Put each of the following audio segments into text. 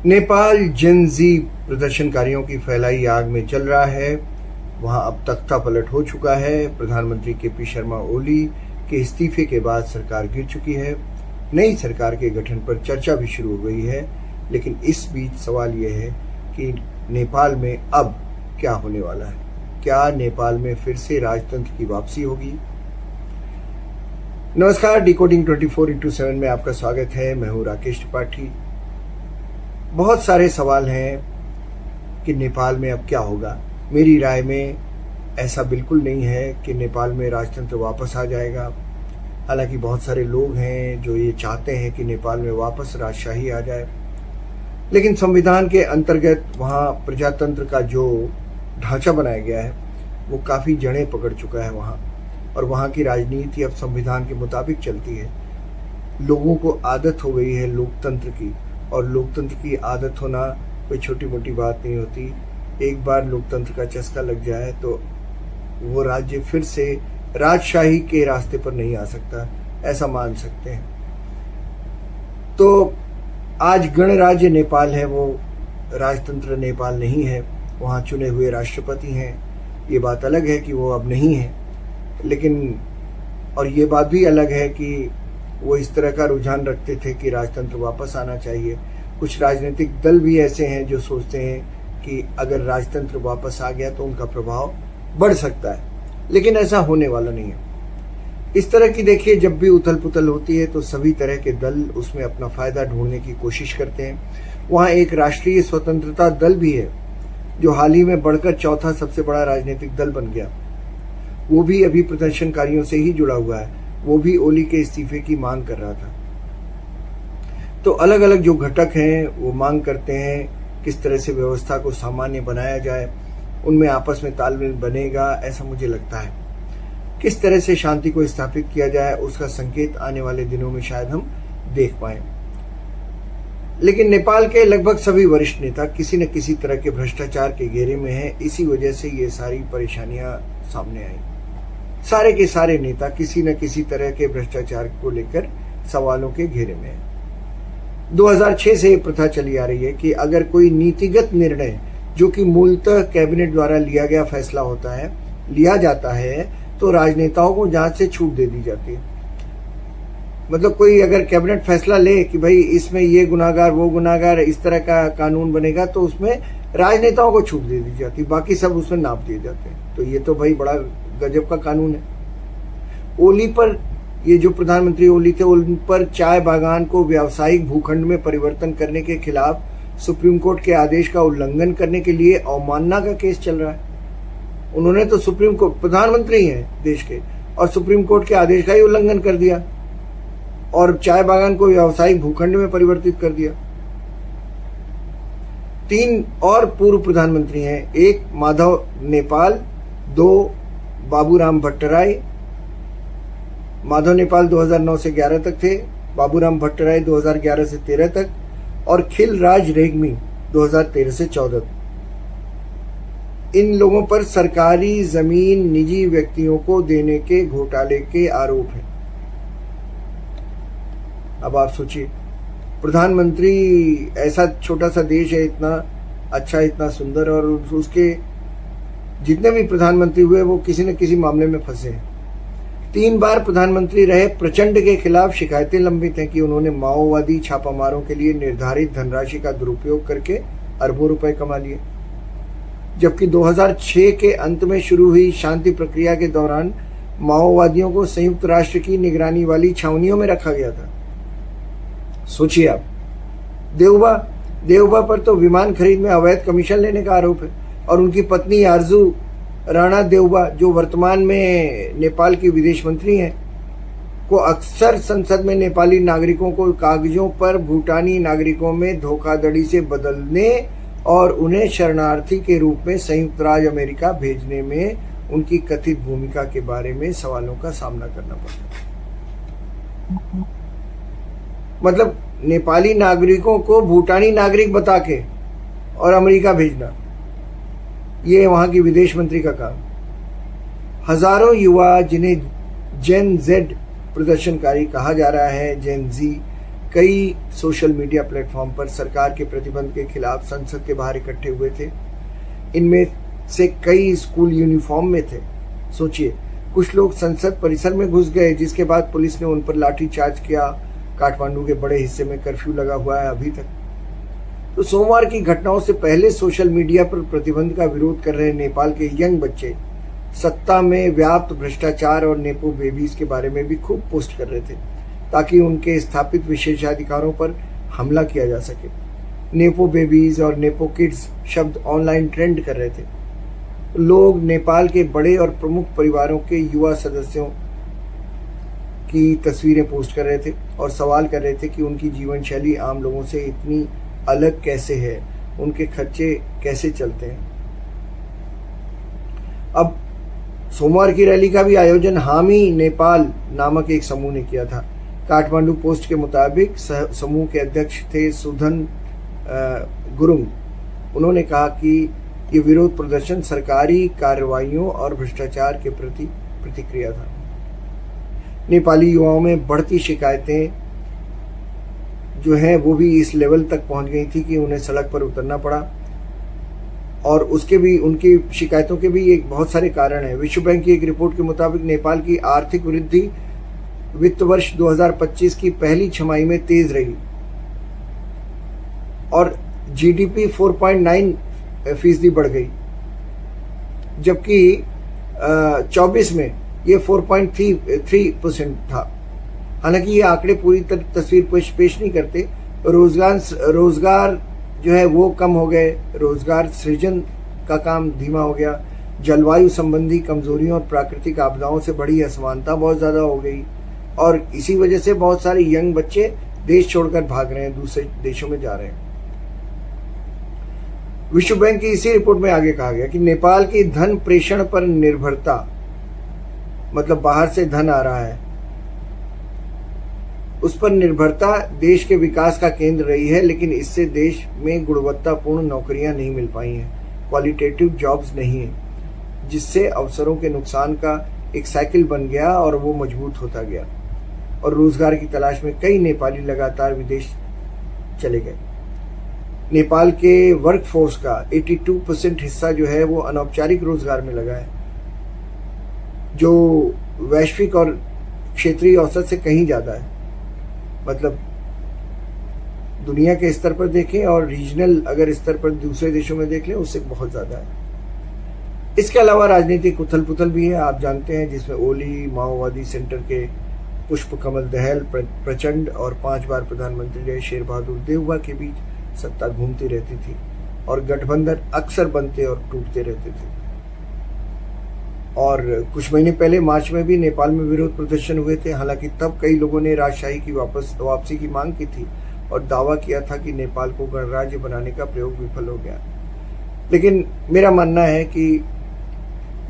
Nepal Gen Z प्रदर्शनकारियों की फैलाई आग में जल रहा है। वहां अब तख्ता पलट हो चुका है। प्रधानमंत्री के.पी. शर्मा ओली के इस्तीफे के बाद सरकार गिर चुकी है। नई सरकार के गठन पर चर्चा भी शुरू हो गई है। लेकिन इस बीच सवाल यह है कि नेपाल में अब क्या होने वाला है। क्या नेपाल में फिर से राजतंत्र की वापसी होगी? नमस्कार, डिकोडिंग 24x7 में आपका स्वागत है। मैं हूं राकेश त्रिपाठी। बहुत सारे सवाल हैं कि नेपाल में अब क्या होगा। मेरी राय में ऐसा बिल्कुल नहीं है कि नेपाल में राजतंत्र वापस आ जाएगा। हालांकि बहुत सारे लोग हैं जो ये चाहते हैं कि नेपाल में वापस राजशाही आ जाए, लेकिन संविधान के अंतर्गत वहाँ प्रजातंत्र का जो ढांचा बनाया गया है वो काफ़ी जड़ें पकड़ चुका है वहाँ, और वहाँ की राजनीति अब संविधान के मुताबिक चलती है। लोगों को आदत हो गई है लोकतंत्र की, और लोकतंत्र की आदत होना कोई छोटी मोटी बात नहीं होती। एक बार लोकतंत्र का चस्का लग जाए तो वो राज्य फिर से राजशाही के रास्ते पर नहीं आ सकता, ऐसा मान सकते हैं। तो आज गणराज्य नेपाल है, वो राजतंत्र नेपाल नहीं है। वहाँ चुने हुए राष्ट्रपति हैं। ये बात अलग है कि वो अब नहीं है, लेकिन और ये बात भी अलग है कि वो इस तरह का रुझान रखते थे कि राजतंत्र वापस आना चाहिए। कुछ राजनीतिक दल भी ऐसे हैं जो सोचते हैं कि अगर राजतंत्र वापस आ गया तो उनका प्रभाव बढ़ सकता है, लेकिन ऐसा होने वाला नहीं है। इस तरह की देखिए, जब भी उथल पुथल होती है तो सभी तरह के दल उसमें अपना फायदा ढूंढने की कोशिश करते हैं। वहाँ एक राष्ट्रीय स्वतंत्रता दल भी है जो हाल ही में बढ़कर चौथा सबसे बड़ा राजनीतिक दल बन गया। वो भी अभी प्रदर्शनकारियों से ही जुड़ा हुआ है। वो भी ओली के इस्तीफे की मांग कर रहा था। तो अलग अलग जो घटक हैं वो मांग करते हैं किस तरह से व्यवस्था को सामान्य बनाया जाए, उनमें आपस में तालमेल बनेगा, ऐसा मुझे लगता है। किस तरह से शांति को स्थापित किया जाए उसका संकेत आने वाले दिनों में शायद हम देख पाएं। लेकिन नेपाल के लगभग सभी वरिष्ठ नेता किसी न किसी तरह के भ्रष्टाचार के घेरे में हैं। इसी वजह से ये सारी परेशानियां सामने आई। सारे के सारे नेता किसी न किसी तरह के भ्रष्टाचार को लेकर सवालों के घेरे में हैं। 2006 से ये प्रथा चली आ रही है कि अगर कोई नीतिगत निर्णय जो कि मूलतः कैबिनेट द्वारा लिया गया फैसला होता है, लिया जाता है, तो राजनेताओं को जांच से छूट दे दी जाती है। मतलब कोई अगर कैबिनेट फैसला ले कि भाई इसमें ये गुनाहगार वो गुनाहगार, इस तरह का कानून बनेगा, तो उसमें राजनेताओं को छूट दे दी जाती है, बाकी सब उसमें नाप दिए जाते हैं। तो ये तो भाई बड़ा गजब का कानून है। ओली पर, ये जो प्रधानमंत्री ओली थे, उन पर चाय बागान को व्यावसायिक भूखंड में परिवर्तन करने के खिलाफ सुप्रीम कोर्ट के आदेश का उल्लंघन करने के लिए अवमानना का केस चल रहा है। उन्होंने तो सुप्रीम कोर्ट, प्रधानमंत्री हैं देश के, और सुप्रीम कोर्ट के आदेश का ही उल्लंघन कर दिया और चाय बागान को व्यावसायिक भूखंड में परिवर्तित कर दिया। 3 और पूर्व प्रधानमंत्री हैं, 1 माधव नेपाल, 2 बाबूराम भट्टराई। माधव नेपाल 2009 से 11 तक थे, बाबूराम भट्टराई 2011 से 13 तक, और खिलराज रेग्मी 2013 से 14 तक। इन लोगों पर सरकारी जमीन निजी व्यक्तियों को देने के घोटाले के आरोप हैं। अब आप सोचिए, प्रधानमंत्री, ऐसा छोटा सा देश है, इतना अच्छा, इतना सुंदर, और उसके जितने भी प्रधानमंत्री हुए वो किसी न किसी मामले में फंसे हैं। 3 बार प्रधानमंत्री रहे प्रचंड के खिलाफ शिकायतें लंबित हैं कि उन्होंने माओवादी छापामारों के लिए निर्धारित धनराशि का दुरुपयोग करके अरबों रुपए कमा लिए। जबकि 2006 के अंत में शुरू हुई शांति प्रक्रिया के दौरान माओवादियों को संयुक्त राष्ट्र की निगरानी वाली छावनियों में रखा गया था। सोचिए आप, देवबा पर तो विमान खरीद में अवैध कमीशन लेने का आरोप है, और उनकी पत्नी आरजू राणा देवबा, जो वर्तमान में नेपाल की विदेश मंत्री हैं, को अक्सर संसद में नेपाली नागरिकों को कागजों पर भूटानी नागरिकों में धोखाधड़ी से बदलने और उन्हें शरणार्थी के रूप में संयुक्त राज्य अमेरिका भेजने में उनकी कथित भूमिका के बारे में सवालों का सामना करना पड़ता। मतलब नेपाली नागरिकों को भूटानी नागरिक बता के और अमेरिका भेजना, ये वहां की विदेश मंत्री का काम। हजारों युवा जिन्हें जेन जेड प्रदर्शनकारी कहा जा रहा है, जेन जी, कई सोशल मीडिया प्लेटफॉर्म पर सरकार के प्रतिबंध के खिलाफ संसद के बाहर इकट्ठे हुए थे। इनमें से कई स्कूल यूनिफॉर्म में थे। सोचिए, कुछ लोग संसद परिसर में घुस गए, जिसके बाद पुलिस ने उन पर लाठीचार्ज किया। काठमांडू के बड़े हिस्से में कर्फ्यू लगा हुआ है अभी तक। तो सोमवार की घटनाओं से पहले सोशल मीडिया पर प्रतिबंध का विरोध कर रहे नेपाल के यंग बच्चे सत्ता में व्याप्त भ्रष्टाचार और नेपो बेबीज के बारे में भी खूब पोस्ट कर रहे थे, ताकि उनके स्थापित विशेषाधिकारों पर हमला किया जा सके। नेपो बेबीज और नेपो किड्स शब्द ऑनलाइन ट्रेंड कर रहे थे। लोग नेपाल के बड़े और प्रमुख परिवारों के युवा सदस्यों की तस्वीरें पोस्ट कर रहे थे और सवाल कर रहे थे कि उनकी जीवन शैली आम लोगों से इतनी अलग कैसे है, उनके खर्चे कैसे चलते हैं। अब सोमवार की रैली का भी आयोजन हामी नेपाल नामक एक समूह ने किया था। काठमांडू पोस्ट के मुताबिक समूह के अध्यक्ष थे सुधन गुरुङ। उन्होंने कहा कि ये विरोध प्रदर्शन सरकारी कार्रवाइयों और भ्रष्टाचार के प्रति प्रतिक्रिया था। नेपाली युवाओं में बढ़ती शिकायतें जो हैं वो भी इस लेवल तक पहुंच गई थी कि उन्हें सड़क पर उतरना पड़ा, और उसके भी उनकी शिकायतों के भी एक बहुत सारे कारण हैं। विश्व बैंक की एक रिपोर्ट के मुताबिक नेपाल की आर्थिक वृद्धि वित्त वर्ष 2025 की पहली छमाही में तेज रही और जीडीपी 4.9% बढ़ गई, जबकि 24 में ये 4.3% था। हालांकि ये आंकड़े पूरी तस्वीर पेश नहीं करते। रोजगार जो है वो कम हो गए, रोजगार सृजन का काम धीमा हो गया, जलवायु संबंधी कमजोरियों और प्राकृतिक आपदाओं से बड़ी असमानता बहुत ज्यादा हो गई, और इसी वजह से बहुत सारे यंग बच्चे देश छोड़कर भाग रहे हैं, दूसरे देशों में जा रहे हैं। विश्व बैंक की इसी रिपोर्ट में आगे कहा गया कि नेपाल की धन प्रेषण पर निर्भरता, मतलब बाहर से धन आ रहा है, उस पर निर्भरता देश के विकास का केंद्र रही है, लेकिन इससे देश में गुणवत्तापूर्ण नौकरियां नहीं मिल पाई हैं, क्वालिटेटिव जॉब्स नहीं है, जिससे अवसरों के नुकसान का एक साइकिल बन गया और वो मजबूत होता गया, और रोजगार की तलाश में कई नेपाली लगातार विदेश चले गए। नेपाल के वर्कफोर्स का 82% हिस्सा जो है वो अनौपचारिक रोजगार में लगा है, जो वैश्विक और क्षेत्रीय औसत से कहीं ज्यादा है। मतलब दुनिया के स्तर पर देखें और रीजनल अगर स्तर पर दूसरे देशों में देख लें, उससे बहुत ज्यादा है। इसके अलावा राजनीतिक उथल पुथल भी है, आप जानते हैं, जिसमें ओली माओवादी सेंटर के पुष्प कमल दहल प्रचंड और 5 बार प्रधानमंत्री रहे शेर बहादुर देउवा के बीच सत्ता घूमती रहती थी, और गठबंधन अक्सर बनते और टूटते रहते थे। और कुछ महीने पहले मार्च में भी नेपाल में विरोध प्रदर्शन हुए थे। हालांकि तब कई लोगों ने राजशाही की वापसी की मांग की थी और दावा किया था कि नेपाल को गणराज्य बनाने का प्रयोग विफल हो गया। लेकिन मेरा मानना है कि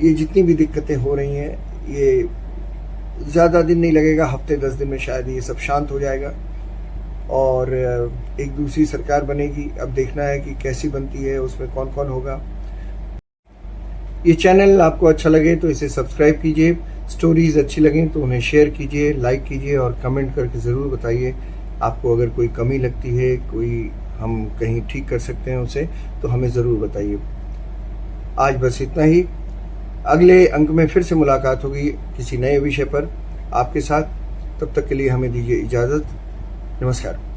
ये जितनी भी दिक्कतें हो रही हैं, ये ज़्यादा दिन नहीं लगेगा, हफ्ते 10 दिन में शायद ये सब शांत हो जाएगा और एक दूसरी सरकार बनेगी। अब देखना है कि कैसी बनती है, उसमें कौन कौन होगा। ये चैनल आपको अच्छा लगे तो इसे सब्सक्राइब कीजिए, स्टोरीज अच्छी लगें तो उन्हें शेयर कीजिए, लाइक कीजिए और कमेंट करके ज़रूर बताइए आपको अगर कोई कमी लगती है, कोई हम कहीं ठीक कर सकते हैं उसे, तो हमें ज़रूर बताइए। आज बस इतना ही। अगले अंक में फिर से मुलाकात होगी किसी नए विषय पर आपके साथ। तब तक के लिए हमें दीजिए इजाज़त। नमस्कार।